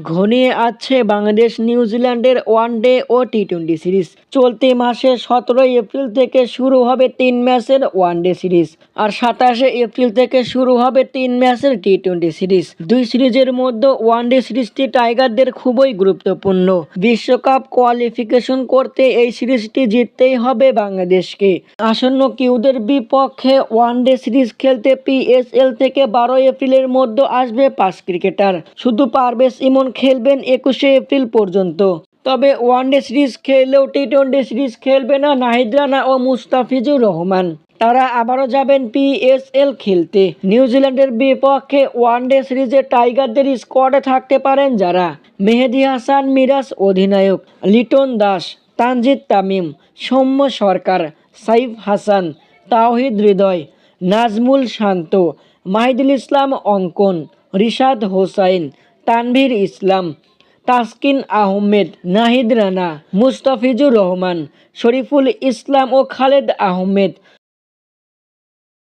ঘনিয়ে আসছে বাংলাদেশ নিউজিল্যান্ডের ওয়ানডে ও টি-20 সিরিজ। চলতি মাসে 17 এপ্রিল থেকে শুরু হবে 3 ম্যাচের ওয়ানডে সিরিজ আর 27 এপ্রিল থেকে শুরু হবে 3 ম্যাচের টি-20 সিরিজ। দুই সিরিজের মধ্যে ওয়ানডে সিরিজটি টাইগারদের খুবই গুরুত্বপূর্ণ। বিশ্বকাপ কোয়ালিফিকেশন করতে এই সিরিজটি জিততেই হবে বাংলাদেশকে। আসন্ন কিউদের বিপক্ষে ওয়ানডে সিরিজ খেলতে পিএসএল থেকে 12 এপ্রিলের মধ্যে আসবে 5 ক্রিকেটার। শুধু পারভেজ ইমন খেলবেন 21 এপ্রিল পর্যন্ত। তবে ওয়ানডে সিরিজ খেললেও টি-20 সিরিজ খেলবে না নাহিদ রানা ও মুস্তাফিজুর রহমান। তারা আবারও যাবেন পিএসএল খেলতে। নিউজিল্যান্ডের বিপক্ষে ওয়ানডে সিরিজে টাইগারদের স্কোয়াডে থাকতে পারেন যারা: মেহেদী হাসান মিরাজ অধিনায়ক, লিটন দাস, তানজিদ তামিম, সৌম্য সরকার, সাইফ হাসান, তাওহিদ হৃদয়, নাজমুল শান্ত, মাহিদুল ইসলাম অঙ্কন, রিশাদ হোসাইন, তানভীর ইসলাম, তাসকিন আহমেদ, নাহিদ রানা, মুস্তাফিজুর রহমান, শরীফুল ইসলাম ও খালেদ আহমেদ।